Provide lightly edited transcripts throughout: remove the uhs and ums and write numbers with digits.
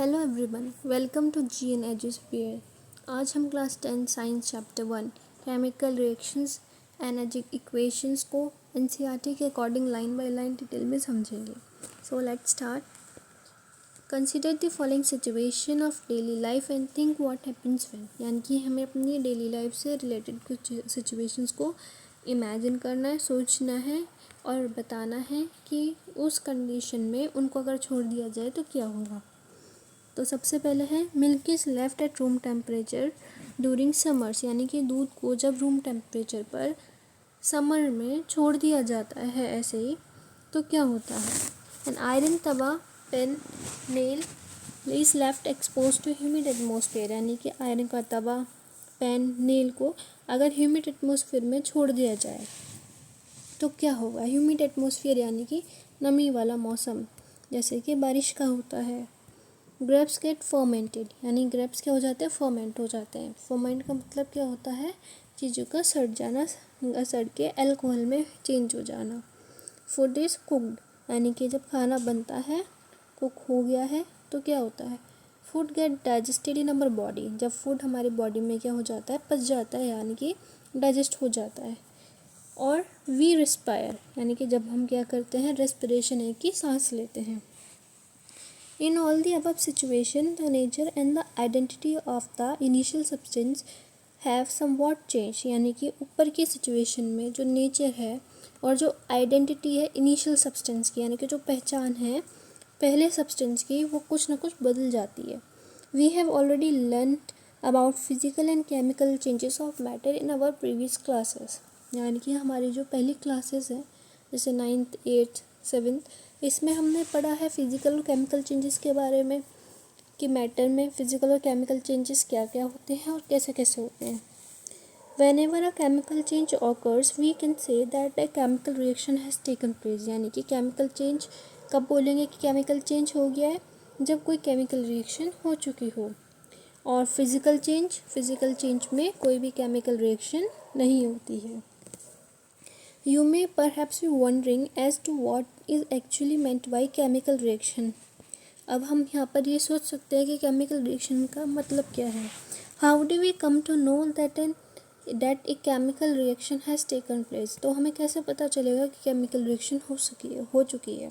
Hello everyone, welcome to G N Edusphere. आज हम class 10 science chapter 1 chemical reactions energy equations को NCERT के according line by line detail में समझेंगे। So let's start. Consider the following situation of daily life and think what happens when. यानी कि हमें अपनी डेली लाइफ से रिलेटेड कुछ सिचुएशंस को इमेजिन करना है, सोचना है और बताना है कि उस कंडीशन में उनको अगर छोड़ दिया जाए तो क्या होगा। तो सबसे पहले है milk is left at room temperature during summers. यानी कि दूध को जब रूम टेम्परेचर पर समर में छोड़ दिया जाता है ऐसे ही तो क्या होता है। An iron tava pan nail is left expose to humid atmosphere. यानी कि आयरन का तवा पेन नेल को अगर ह्यूमिड एटमोसफेयर में छोड़ दिया जाए तो क्या होगा। ह्यूमिड एटमोसफेयर यानी कि नमी वाला मौसम, जैसे कि बारिश का होता है। ग्रेप्स गेट फर्मेंटेड, यानी ग्रेप्स क्या हो जाते हैं, फर्मेंट हो जाते हैं। फर्मेंट का मतलब क्या होता है, चीज़ों का सड़ जाना, सड़ के अल्कोहल में चेंज हो जाना। फूड इज़ कुकड, यानी कि जब खाना बनता है, कुक हो गया है तो क्या होता है। Food gate digested in our body, जब फूड हमारी बॉडी में क्या हो जाता है, पच जाता है, यानी कि डाइजेस्ट हो जाता है। और वी रिस्पायर, यानी कि जब हम क्या करते हैं, रेस्पिरेशन है कि सांस लेते हैं। In all the above situation, the nature and the identity of the initial substance have somewhat changed। यानी कि ऊपर की सिचुएशन में जो नेचर है और जो आइडेंटिटी है इनिशियल सब्सटेंस की, यानी कि जो पहचान है पहले सब्सटेंस की, वो कुछ ना कुछ बदल जाती है। We have already learned about physical and chemical changes of matter in our previous classes. यानी कि हमारी जो पहली क्लासेस हैं, जैसे 9th 8th 7th, इसमें हमने पढ़ा है फिज़िकल और केमिकल चेंजेस के बारे में कि मैटर में फ़िज़िकल और केमिकल चेंजेस क्या क्या होते हैं और कैसे कैसे होते हैं। Whenever a chemical change occurs, we can say that a chemical reaction has taken place। यानी कि केमिकल चेंज कब बोलेंगे कि केमिकल चेंज हो गया है, जब कोई केमिकल रिएक्शन हो चुकी हो। और फिज़िकल चेंज में कोई भी केमिकल रिएक्शन नहीं होती है। You may perhaps be wondering as to what is actually meant by chemical reaction। अब हम यहाँ पर ये सोच सकते हैं कि केमिकल रिएक्शन का मतलब क्या है। How do we come to know that a chemical reaction has taken place। तो हमें कैसे पता चलेगा कि केमिकल रिएक्शन हो चुकी है।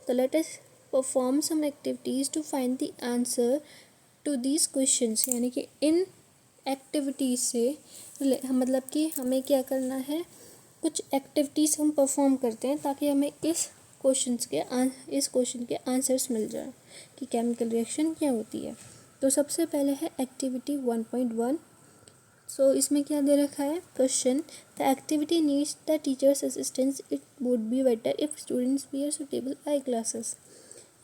तो let us perform some activities to find the answer to these questions। यानी कि इन एक्टिविटीज़ से मतलब कि हमें क्या करना है, कुछ एक्टिविटीज़ हम परफॉर्म करते हैं ताकि हमें इस क्वेश्चन के आंसर्स मिल जाए कि केमिकल रिएक्शन क्या होती है। तो सबसे पहले है एक्टिविटी 1.1। सो इसमें क्या दे रखा है, question the activity needs the teachers assistance, it would be better if students wear suitable eye glasses.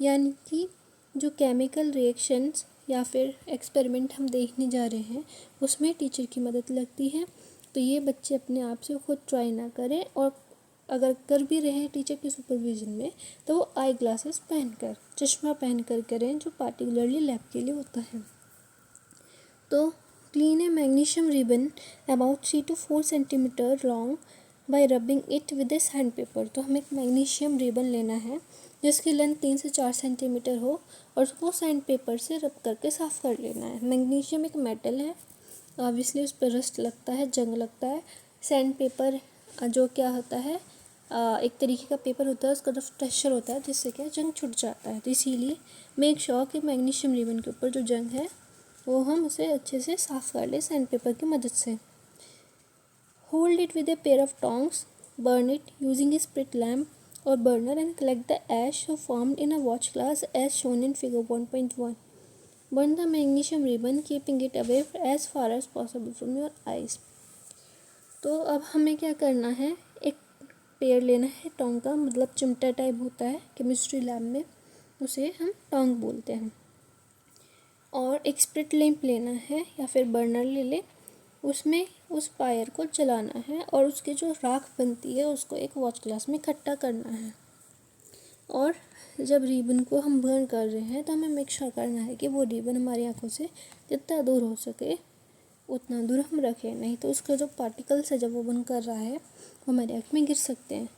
यानी कि जो केमिकल रिएक्शंस या फिर एक्सपेरिमेंट हम देखने जा रहे हैं उसमें टीचर की मदद लगती है। तो ये बच्चे अपने आप से खुद ट्राई ना करें, और अगर कर भी रहे हैं टीचर के सुपरविज़न में तो वो आई ग्लासेस पहनकर, चश्मा पहनकर करें, जो पार्टिकुलरली लैब के लिए होता है। तो clean A magnesium ribbon about 3 to 4 centimetre long bye rubbing it with A sand paper. तो हमें एक मैग्नीशियम रिबन लेना है जिसकी लेंथ 3 से 4 सेंटीमीटर हो और उसको सैंड पेपर से रब करके साफ़ कर लेना है। मैग्नीशियम एक मेटल है, ऑब्वियसली उस पर रस्ट लगता है, जंग लगता है। सैंड पेपर जो क्या होता है, एक तरीके का पेपर होता है, उसका जो टेक्सचर होता है जिससे क्या जंग छुट जाता है। तो इसीलिए मेक श्योर कि मैग्नीशियम रिबन के ऊपर जो जंग है वो हम उसे अच्छे से साफ़ कर लें सैंड पेपर की मदद से। Hold it with a pair of tongs, burn it using a spirit lamp और burner and collect the ash formed in a watch glass as shown in figure 1.1। Burn the magnesium ribbon, keeping it away as far as possible from your eyes। तो अब हमें क्या करना है, एक पेड़ लेना है टोंग का, मतलब चिमटा टाइप होता है केमिस्ट्री लैब में, उसे हम टोंग बोलते हैं। और एक स्प्रिट लैंप लेना है या फिर बर्नर ले ले, उसमें उस फायर को जलाना है और उसकी जो राख बनती है उसको एक वॉच ग्लास में इकट्ठा करना है। और जब रिबन को हम बर्न कर रहे हैं तो हमें मेक श्योर करना है कि वो रिबन हमारी आंखों से जितना दूर हो सके उतना दूर हम रखें, नहीं तो उसका जो पार्टिकल्स है जब वो बर्न कर रहा है वो हमारी आँख में गिर सकते हैं।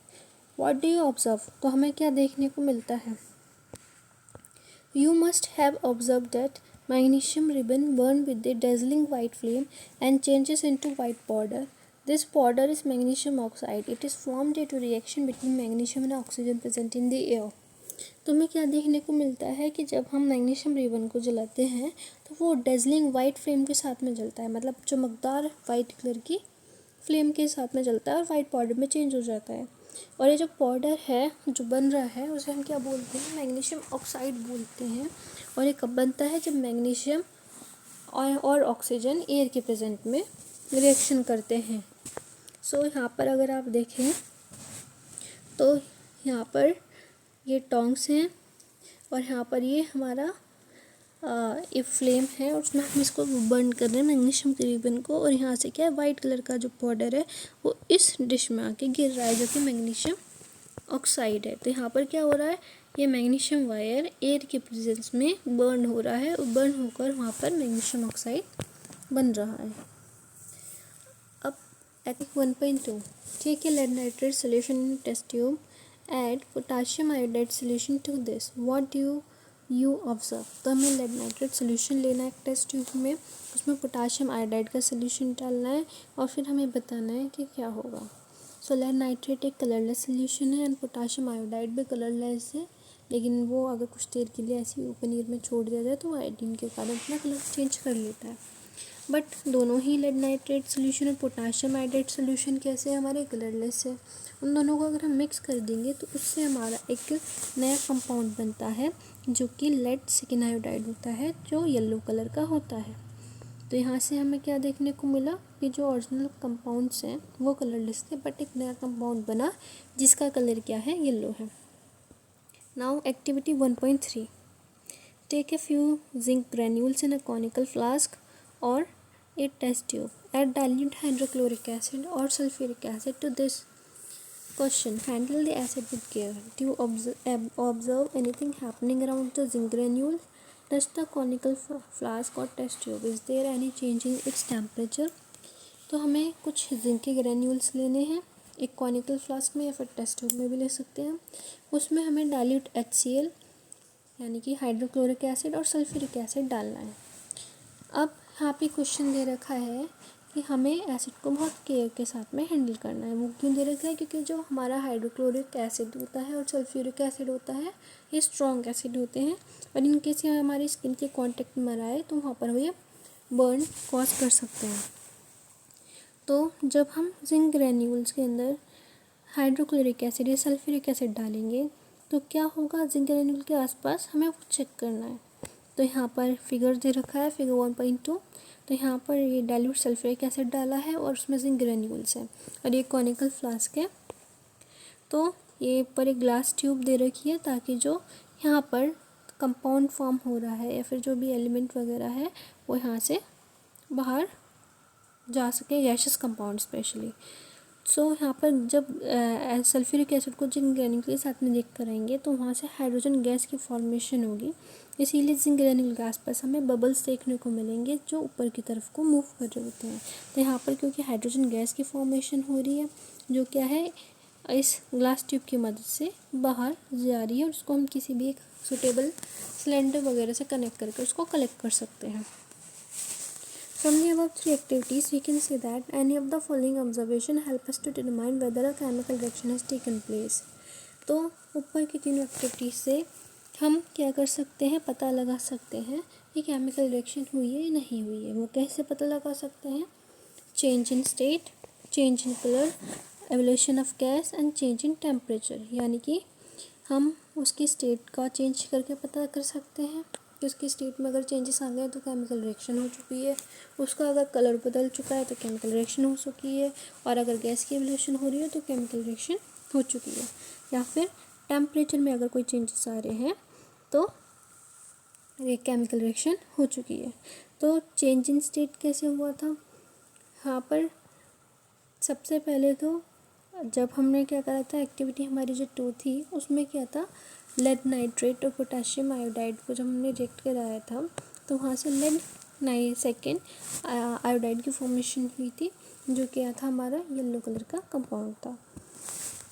What do you observe. तो हमें क्या देखने को मिलता है, You must have observed that magnesium ribbon burned with a dazzling white flame and changes into white powder. This powder is magnesium oxide. It is formed due to reaction between magnesium and oxygen present in the air. तो हमें क्या देखने को मिलता है कि जब हम मैग्नीशियम रिबन को जलाते हैं तो वो डेजलिंग वाइट फ्लेम के साथ में जलता है, मतलब चमकदार वाइट कलर की फ्लेम के साथ में जलता है और वाइट पाउडर में चेंज हो जाता है। और ये जो पाउडर है जो बन रहा है उसे हम क्या बोलते हैं, मैग्नीशियम ऑक्साइड बोलते हैं। और ये कब बनता है, जब मैग्नीशियम और ऑक्सीजन एयर के प्रेजेंट में रिएक्शन करते हैं। सो यहाँ पर अगर आप देखें तो यहाँ पर ये टोंग्स हैं और यहाँ पर ये हमारा एक फ्लेम है और उसमें हम इसको बर्न कर रहे हैं मैग्नीशियम के रिबन को। और यहाँ से क्या है, वाइट कलर का जो पाउडर है वो इस डिश में आके गिर रहा है जो कि मैग्नीशियम ऑक्साइड है। तो यहाँ पर क्या हो रहा है, ये मैग्नीशियम वायर एयर के प्रेजेंस में बर्न हो रहा है और बर्न होकर वहाँ पर मैग्नीशियम ऑक्साइड बन रहा है। अब activity 1.2, take a lead nitrate solution in test tube, add potassium iodide solution to this, what do you observe. तो हमें लेड नाइट्रेट सोल्यूशन लेना है एक टेस्ट ट्यूब में, उसमें पोटाशियम आयोडाइड का सोल्यूशन डालना है और फिर हमें बताना है कि क्या होगा। सो लेड नाइट्रेट एक कलरलेस सोल्यूशन है एंड पोटाशियम आयोडाइड भी कलरलेस है, लेकिन वो अगर कुछ देर के लिए ऐसी ओपन एयर में छोड़ दिया जाए तो आयोडीन के कारण अपना कलर चेंज कर लेता है। बट दोनों ही लेड नाइट्रेट सोल्यूशन और पोटाशियम आयोडाइड सोल्यूशन कैसे हमारे कलरलेस है। उन दोनों को अगर हम मिक्स कर देंगे तो उससे हमारा एक नया कंपाउंड बनता है जो कि लेड सेकेंड आयोडाइड होता है, जो येलो कलर का होता है। तो यहाँ से हमें क्या देखने को मिला कि जो ओरिजिनल कंपाउंड्स हैं वो कलरलेस थे, बट एक नया कंपाउंड बना जिसका कलर क्या है, येलो है। Now activity 1.3, take a few zinc granules in a conical flask और a test tube, add dilute hydrochloric acid or sulfuric acid to this. Question, handle the acid with care. Do you observe anything happening around the zinc granule? Touch the conical flask or test tube. Is there any change in its temperature? तो हमें कुछ zinc के granules लेने हैं एक conical flask में या फिर टेस्ट ट्यूब में भी ले सकते हैं। उसमें हमें डाइल्यूट HCl यानी कि हाइड्रोक्लोरिक एसिड और सल्फ्यूरिक एसिड डालना है। अब यहाँ पे क्वेश्चन दे रखा है कि हमें एसिड को बहुत केयर के साथ में हैंडल करना है। वो क्यों दे रखा है, क्योंकि जो हमारा हाइड्रोक्लोरिक एसिड होता है और सल्फ्यूरिक एसिड होता है ये स्ट्रॉन्ग एसिड होते हैं और इनके से हमारी स्किन के कांटेक्ट में आए तो वहाँ पर ये बर्न कॉज कर सकते हैं। तो जब हम जिंक ग्रेन्यूल्स के अंदर हाइड्रोक्लोरिक एसिड या सल्फ्यूरिक एसिड डालेंगे तो क्या होगा, जिंक ग्रेन्यूल के आसपास हमें वो चेक करना है। तो यहाँ पर फिगर दे रखा है, फिगर 1.2। तो यहाँ पर ये डाइल्यूट सल्फ्यूरिक एसिड डाला है और उसमें जिंक ग्रेन्यूल्स है और ये कॉनिकल फ्लास्क है। तो ये पर एक ग्लास ट्यूब दे रखी है ताकि जो यहाँ पर कंपाउंड फॉर्म हो रहा है या फिर जो भी एलिमेंट वगैरह है वो यहाँ से बाहर जा सके, गैशियस कंपाउंड स्पेशली। सो यहाँ पर जब सल्फ्यूरिक एसिड को जिंक ग्रेन्यूल के साथ में रिएक्ट कराएंगे तो वहाँ से हाइड्रोजन गैस की फॉर्मेशन होगी, इसीलिए जिंक ग्रेन्यूल के आसपास हमें बबल्स देखने को मिलेंगे जो ऊपर की तरफ को मूव कर रहे होते हैं। तो यहाँ पर क्योंकि हाइड्रोजन गैस की फॉर्मेशन हो रही है जो क्या है इस ग्लास ट्यूब की मदद से बाहर जा रही है और उसको हम किसी भी एक सुटेबल सिलेंडर वगैरह से कनेक्ट करके उसको कलेक्ट कर सकते हैं। From the above three activities, we can say that any of the following observation help us to determine whether a chemical reaction has taken place. तो ऊपर की तीनों एक्टिविटीज से हम क्या कर सकते हैं, पता लगा सकते हैं कि केमिकल रिएक्शन हुई है या नहीं हुई है। वो कैसे पता लगा सकते हैं, change in state, change in colour, evolution of gas and change in temperature. यानी कि हम उसकी स्टेट का चेंज करके पता कर सकते हैं कि उसकी स्टेट में अगर चेंजेस आ गए तो केमिकल रिएक्शन हो चुकी है, उसका अगर कलर बदल चुका है तो केमिकल रिएक्शन हो चुकी है, और अगर गैस की एवोल्यूशन हो रही है तो केमिकल रिएक्शन हो चुकी है, या फिर टेम्परेचर में अगर कोई चेंजेस आ रहे हैं तो ये केमिकल रिएक्शन हो चुकी है। तो चेंज इन स्टेट कैसे हुआ था, यहाँ पर सबसे पहले तो जब हमने क्या करा था, एक्टिविटी हमारी जो 2 थी उसमें क्या था, लेड नाइट्रेट और पोटाशियम आयोडाइड को जब हमने रिएक्ट कराया था तो वहाँ से लेड सेकेंड आयोडाइड की फॉर्मेशन हुई थी जो क्या था, हमारा येलो कलर का कंपाउंड था।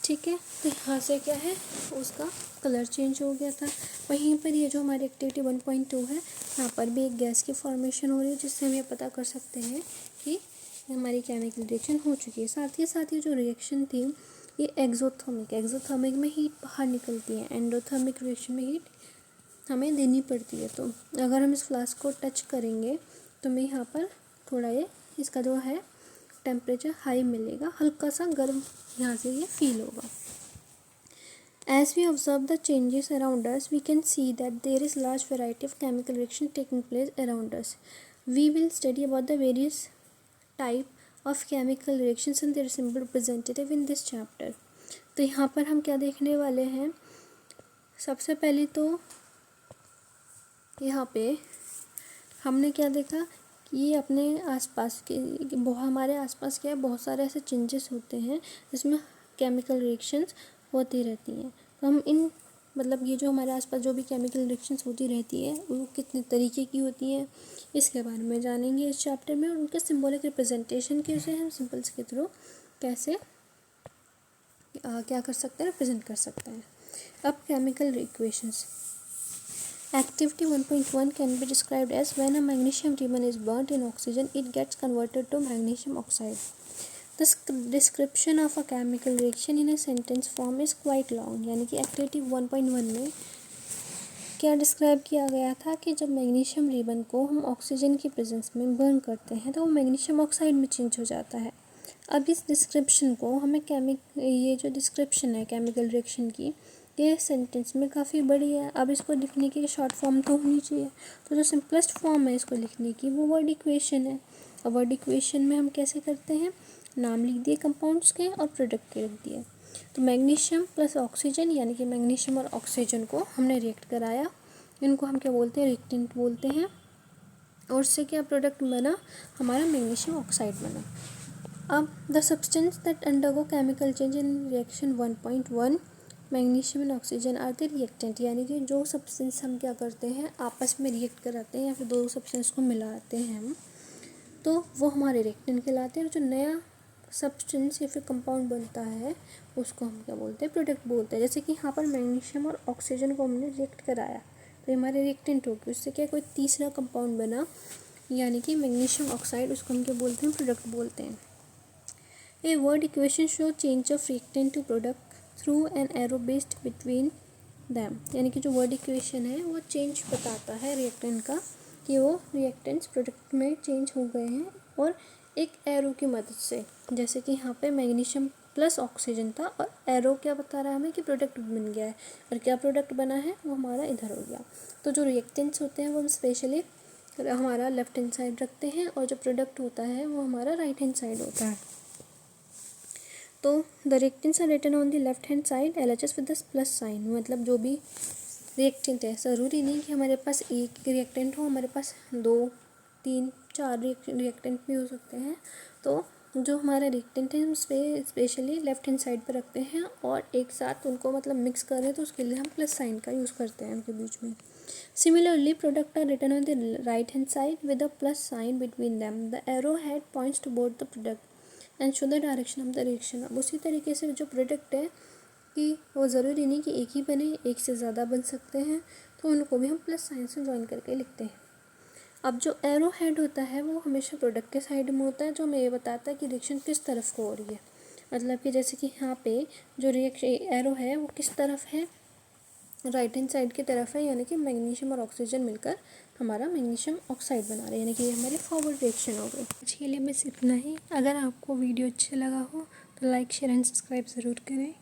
ठीक है। तो यहाँ से क्या है, उसका कलर चेंज हो गया था। वहीं पर ये जो हमारी एक्टिविटी 1.2 है, यहाँ पर भी एक गैस की फॉर्मेशन हो रही है, जिससे हम ये पता कर सकते हैं कि हमारी केमिकल रिएक्शन हो चुकी है। साथ ही जो रिएक्शन थी ये एक्सोथर्मिक में हीट बाहर निकलती है, एंडोथर्मिक रिएक्शन में हीट हमें देनी पड़ती है। तो अगर हम इस फ्लास्क को टच करेंगे तो हमें यहाँ पर थोड़ा ये इसका जो है टेम्परेचर हाई मिलेगा, हल्का सा गर्म यहाँ से ये फील होगा। As we observe the changes around us, we can see that there is large variety of chemical reaction taking place around us. We will study about the various type of chemical reactions and their simple representative in this chapter. तो यहाँ पर हम क्या देखने वाले हैं, सबसे पहले तो यहाँ पे हमने क्या देखा कि ये अपने आसपास के हमारे आसपास क्या है, बहुत सारे ऐसे चेंजेस होते हैं जिसमें केमिकल रिएक्शंस होती रहती हैं। तो हम इन मतलब ये जो हमारे आसपास जो भी केमिकल रिएक्शंस होती रहती है वो कितने तरीके की होती हैं, इसके बारे में जानेंगे इस चैप्टर में। और उनके सिंबॉलिक रिप्रेजेंटेशन के से हम सिंबल्स के थ्रू कैसे क्या कर सकते हैं, रिप्रेजेंट कर सकते हैं। अब chemical equations. Activity 1.1 can be described as when a magnesium ribbon is burnt in oxygen, it gets converted to magnesium oxide. The description of a chemical reaction in a sentence form is quite long. यानी कि activity 1.1 में क्या describe किया गया था कि जब magnesium ribbon को हम ऑक्सीजन की प्रेजेंस में बर्न करते हैं तो वो मैग्नीशियम ऑक्साइड में चेंज हो जाता है। अब इस डिस्क्रिप्शन को हमें ये जो डिस्क्रिप्शन है केमिकल रिएक्शन की, ये सेंटेंस में काफ़ी बड़ी है। अब इसको लिखने की शॉर्ट फॉर्म तो होनी चाहिए, तो जो सिंपलेस्ट फॉर्म है इसको लिखने की वो वर्ड इक्वेशन है। और वर्ड इक्वेशन में हम कैसे करते हैं, नाम लिख दिए कंपाउंड्स के और प्रोडक्ट के लिख दिए। तो मैग्नीशियम प्लस ऑक्सीजन यानी कि मैग्नीशियम और ऑक्सीजन को हमने रिएक्ट कराया, इनको हम क्या बोलते हैं, रिएक्टेंट बोलते हैं। और उससे क्या प्रोडक्ट बना, हमारा मैग्नीशियम ऑक्साइड बना। अब the substance that undergo chemical change in reaction 1.1 magnesium and oxygen are the reactant, यानी कि जो सब्सटेंस हम क्या करते हैं आपस में रिएक्ट कराते हैं या फिर दो सब्सटेंस को मिलाते हैं हम, तो वो हमारे रिएक्टेंट कहलाते हैं। और जो नया सब्सटेंस या फिर कंपाउंड बनता है उसको हम क्या बोलते हैं, प्रोडक्ट बोलते हैं। जैसे कि यहाँ पर मैग्नीशियम और ऑक्सीजन को हमने रिएक्ट कराया तो हमारे रिएक्टेंट हो गए, उससे क्या कोई तीसरा कंपाउंड बना यानी कि मैग्नीशियम ऑक्साइड, उसको हम क्या बोलते हैं, प्रोडक्ट बोलते हैं। A word equation show change of reactant to product through an arrow based between them, यानी कि जो वर्ड इक्वेशन है वो चेंज बताता है रिएक्टेंट का कि वो रिएक्टेंट्स प्रोडक्ट में चेंज हो गए हैं और एक एरो की मदद से। जैसे कि यहाँ पे मैग्नीशियम प्लस ऑक्सीजन था और एरो क्या बता रहा है हमें कि प्रोडक्ट बन गया है, और क्या प्रोडक्ट बना है वो हमारा इधर हो गया। तो जो रिएक्टेंट्स होते हैं वो हम स्पेशली हमारा लेफ्ट हैंड साइड रखते हैं और जो प्रोडक्ट होता है वो हमारा राइट हैंड साइड होता है। तो the reactants are written on the left hand side LHS with the plus sign, मतलब जो भी रिएक्टेंट है, ज़रूरी नहीं कि हमारे पास एक रिएक्टेंट हो, हमारे पास 2, 3, 4 रिएक्टेंट भी हो सकते हैं। तो जो हमारा रिएक्टेंट है हम स्पेशली लेफ्ट हैंड साइड पर रखते हैं और एक साथ उनको मतलब मिक्स करें तो उसके लिए हम प्लस साइन का यूज़ करते हैं उनके बीच में। Similarly product are written on the right hand side with the plus sign between them, the arrow head points to both the product and show the direction of the reaction. अब उसी तरीके से जो प्रोडक्ट है कि वो ज़रूरी नहीं कि एक ही बने, एक से ज़्यादा बन सकते हैं, तो उनको भी हम प्लस साइन से ज्वाइन करके लिखते हैं। अब जो एरो हेड होता है वो हमेशा प्रोडक्ट के साइड में होता है, जो हमें ये बताता है कि रिएक्शन किस तरफ को हो रही है। मतलब कि जैसे कि यहाँ पे जो रिएक्शन एरो है वो किस तरफ है, राइट हैंड साइड की तरफ है, यानी कि मैग्नीशियम और ऑक्सीजन मिलकर हमारा मैग्नीशियम ऑक्साइड बना रहे हैं, यानी कि ये हमारी फॉरवर्ड रिएक्शन हो गई। आज के लिए बस इतना ही। अगर आपको वीडियो अच्छा लगा हो तो लाइक, शेयर एंड सब्सक्राइब ज़रूर करें।